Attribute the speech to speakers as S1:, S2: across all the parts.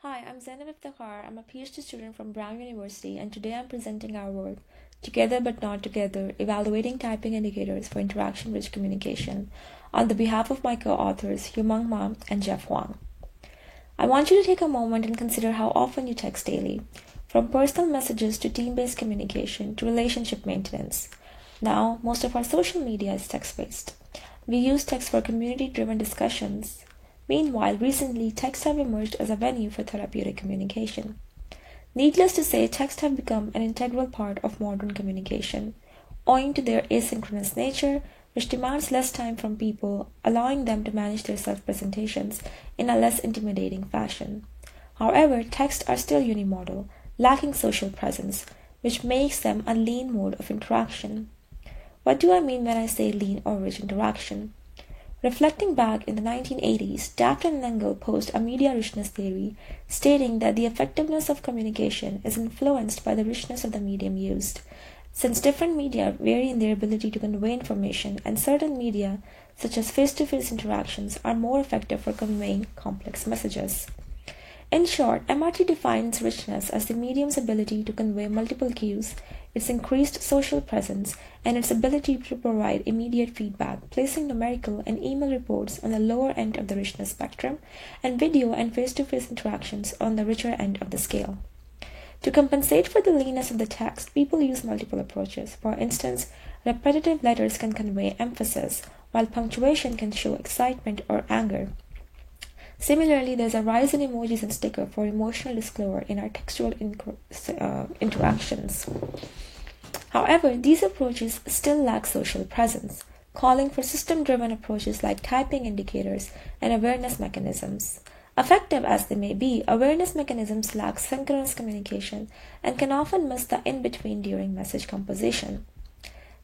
S1: Hi, I'm Zainab Iftikhar. I'm a PhD student from Brown University, and today I'm presenting our work, Together But Not Together, Evaluating Typing Indicators for Interaction-Rich Communication, on the behalf of my co-authors, Yumeng Ma and Jeff Huang. I want you to take a moment and consider how often you text daily, from personal messages to team-based communication to relationship maintenance. Now, most of our social media is text-based. We use text for community-driven discussions. Meanwhile, recently, texts have emerged as a venue for therapeutic communication. Needless to say, texts have become an integral part of modern communication, owing to their asynchronous nature, which demands less time from people, allowing them to manage their self-presentations in a less intimidating fashion. However, texts are still unimodal, lacking social presence, which makes them a lean mode of interaction. What do I mean when I say lean or rich interaction? Reflecting back in the 1980s, Daft and Lengel posed a media richness theory, stating that the effectiveness of communication is influenced by the richness of the medium used. Since different media vary in their ability to convey information, and certain media, such as face-to-face interactions, are more effective for conveying complex messages. In short, MRT defines richness as the medium's ability to convey multiple cues, its increased social presence, and its ability to provide immediate feedback, placing numerical and email reports on the lower end of the richness spectrum, and video and face-to-face interactions on the richer end of the scale. To compensate for the leanness of the text, people use multiple approaches. For instance, repetitive letters can convey emphasis, while punctuation can show excitement or anger. Similarly, there's a rise in emojis and stickers for emotional disclosure in our textual interactions. However, these approaches still lack social presence, calling for system-driven approaches like typing indicators and awareness mechanisms. Effective as they may be, awareness mechanisms lack synchronous communication and can often miss the in-between during message composition.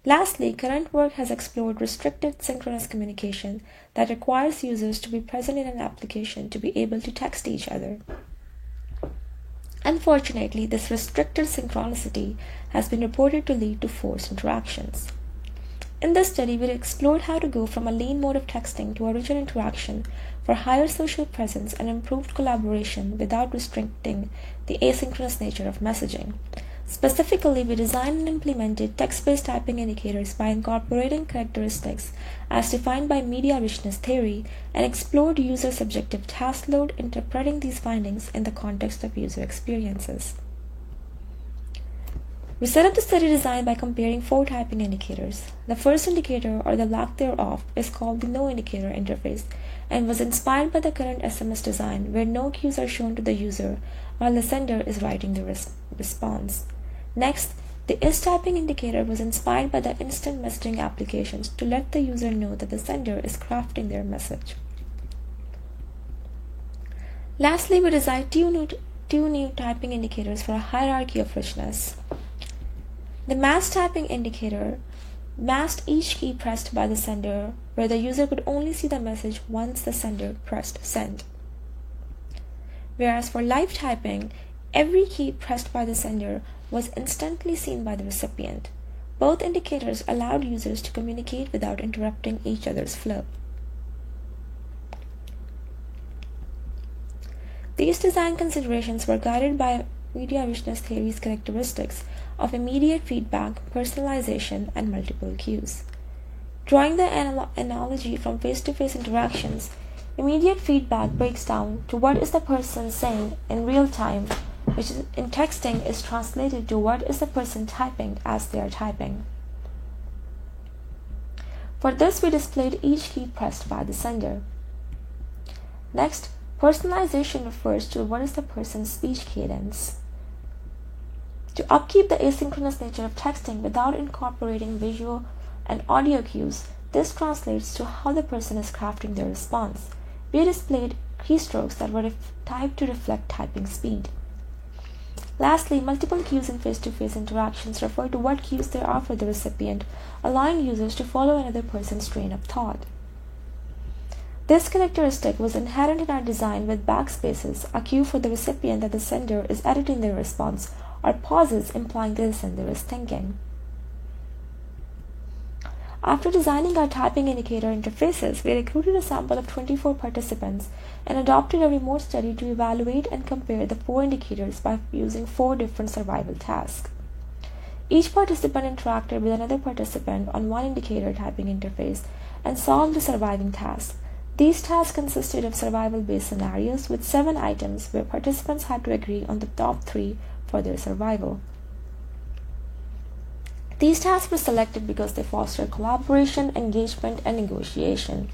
S1: Lastly, current work has explored restricted synchronous communication that requires users to be present in an application to be able to text each other. Unfortunately, this restricted synchronicity has been reported to lead to forced interactions. In this study, we explored how to go from a lean mode of texting to a richer interaction for higher social presence and improved collaboration without restricting the asynchronous nature of messaging. Specifically, we designed and implemented text-based typing indicators by incorporating characteristics as defined by media richness theory and explored user-subjective task load, interpreting these findings in the context of user experiences. We set up the study design by comparing 4 typing indicators. The first indicator, or the lack thereof, is called the no indicator interface and was inspired by the current SMS design where no cues are shown to the user while the sender is writing the response. Next, the is typing indicator was inspired by the instant messaging applications to let the user know that the sender is crafting their message. Lastly, we designed two new typing indicators for a hierarchy of richness. The masked typing indicator masked each key pressed by the sender, where the user could only see the message once the sender pressed send. Whereas for live typing, every key pressed by the sender was instantly seen by the recipient. Both indicators allowed users to communicate without interrupting each other's flow. These design considerations were guided by media richness theory's characteristics of immediate feedback, personalization, and multiple cues. Drawing the analogy from face-to-face interactions, immediate feedback breaks down to what is the person saying in real time, which in texting is translated to what is the person typing as they are typing. For this, we displayed each key pressed by the sender. Next, personalization refers to what is the person's speech cadence. To upkeep the asynchronous nature of texting without incorporating visual and audio cues, this translates to how the person is crafting their response. We displayed keystrokes that were typed to reflect typing speed. Lastly, multiple cues in face-to-face interactions refer to what cues there are for the recipient, allowing users to follow another person's train of thought. This characteristic was inherent in our design with backspaces, a cue for the recipient that the sender is editing their response, or pauses implying that the sender is thinking. After designing our typing indicator interfaces, we recruited a sample of 24 participants and adopted a remote study to evaluate and compare the 4 indicators by using 4 different survival tasks. Each participant interacted with another participant on one indicator typing interface and solved the surviving task. These tasks consisted of survival-based scenarios with 7 items where participants had to agree on the top 3 for their survival. These tasks were selected because they fostered collaboration, engagement, and negotiation.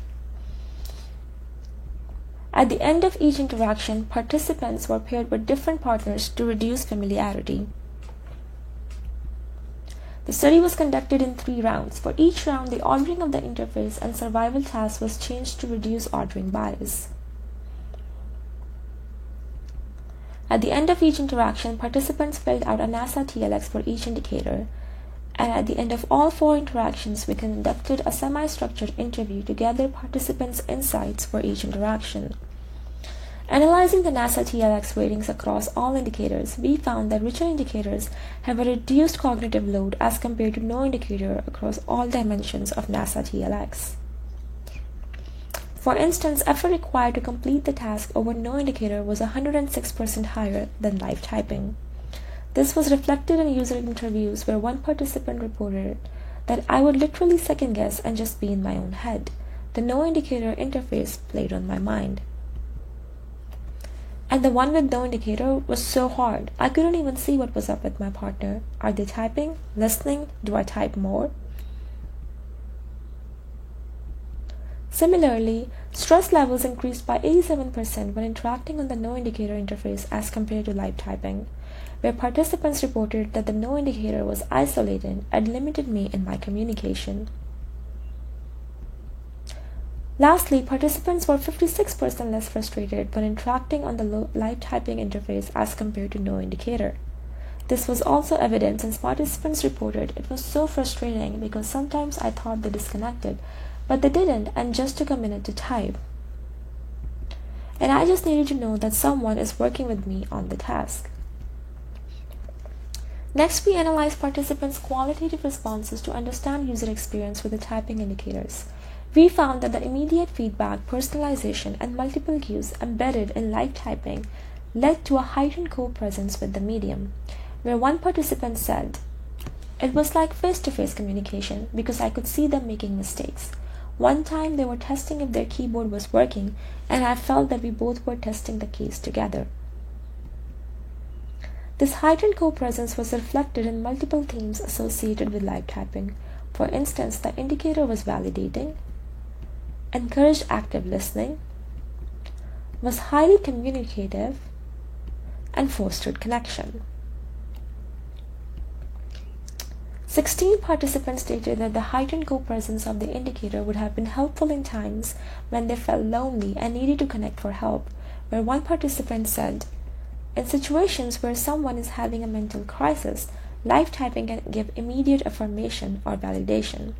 S1: At the end of each interaction, participants were paired with different partners to reduce familiarity. The study was conducted in 3 rounds. For each round, the ordering of the interface and survival task was changed to reduce ordering bias. At the end of each interaction, participants filled out a NASA TLX for each indicator. And at the end of all 4 interactions, we conducted a semi-structured interview to gather participants' insights for each interaction. Analyzing the NASA TLX ratings across all indicators, we found that richer indicators have a reduced cognitive load as compared to no indicator across all dimensions of NASA TLX. For instance, effort required to complete the task over no indicator was 106% higher than live typing. This was reflected in user interviews where one participant reported that I would literally second guess and just be in my own head. The no indicator interface played on my mind. And the one with no indicator was so hard. I couldn't even see what was up with my partner. Are they typing? Listening? Do I type more? Similarly, stress levels increased by 87% when interacting on the no indicator interface as compared to live typing, where participants reported that the no indicator was isolated and limited me in my communication. Lastly, participants were 56% less frustrated when interacting on the live typing interface as compared to no indicator. This was also evident since participants reported it was so frustrating because sometimes I thought they disconnected, but they didn't and just took a minute to type. And I just needed to know that someone is working with me on the task. Next, we analyzed participants' qualitative responses to understand user experience with the typing indicators. We found that the immediate feedback, personalization, and multiple cues embedded in live typing led to a heightened co-presence with the medium, where one participant said, "It was like face-to-face communication because I could see them making mistakes. One time they were testing if their keyboard was working, and I felt that we both were testing the keys together." This heightened co-presence was reflected in multiple themes associated with live typing. For instance, the indicator was validating, encouraged active listening, was highly communicative, and fostered connection. 16 participants stated that the heightened co-presence of the indicator would have been helpful in times when they felt lonely and needed to connect for help, where one participant said, "In situations where someone is having a mental crisis, live typing can give immediate affirmation or validation."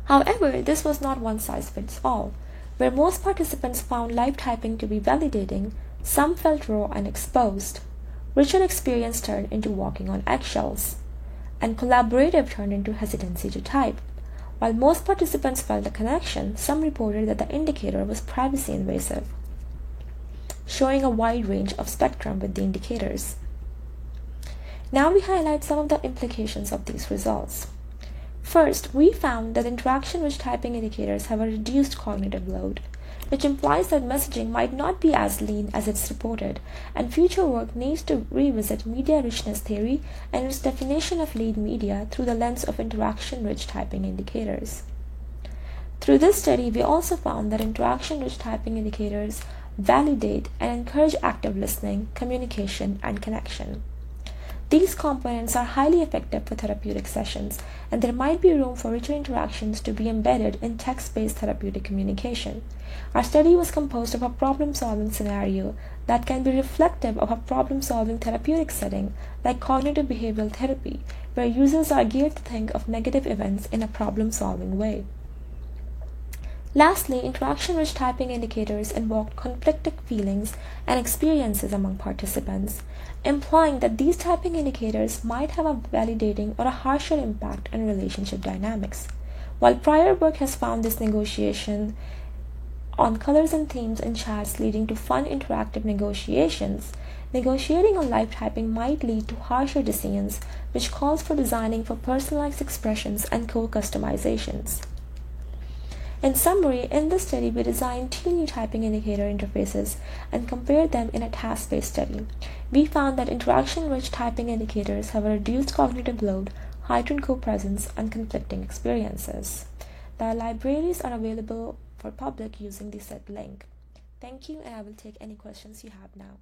S1: However, this was not one size fits all. Where most participants found live typing to be validating, some felt raw and exposed. Richer experience turned into walking on eggshells, and collaborative turned into hesitancy to type. While most participants felt a connection, some reported that the indicator was privacy invasive, showing a wide range of spectrum with the indicators. Now we highlight some of the implications of these results. First, we found that interaction-rich typing indicators have a reduced cognitive load, which implies that messaging might not be as lean as it's reported, and future work needs to revisit media richness theory and its definition of lead media through the lens of interaction-rich typing indicators. Through this study, we also found that interaction-rich typing indicators validate and encourage active listening, communication, and connection. These components are highly effective for therapeutic sessions, and there might be room for richer interactions to be embedded in text-based therapeutic communication. Our study was composed of a problem-solving scenario that can be reflective of a problem-solving therapeutic setting, like cognitive behavioral therapy, where users are geared to think of negative events in a problem-solving way. Lastly, interaction-rich typing indicators invoked conflicting feelings and experiences among participants, implying that these typing indicators might have a validating or a harsher impact on relationship dynamics. While prior work has found this negotiation on colors and themes in chats leading to fun interactive negotiations, negotiating on live typing might lead to harsher decisions, which calls for designing for personalized expressions and co-customizations. In summary, in this study, we designed two new typing indicator interfaces and compared them in a task-based study. We found that interaction-rich typing indicators have a reduced cognitive load, heightened co-presence, and conflicting experiences. The libraries are available for public using the set link. Thank you, and I will take any questions you have now.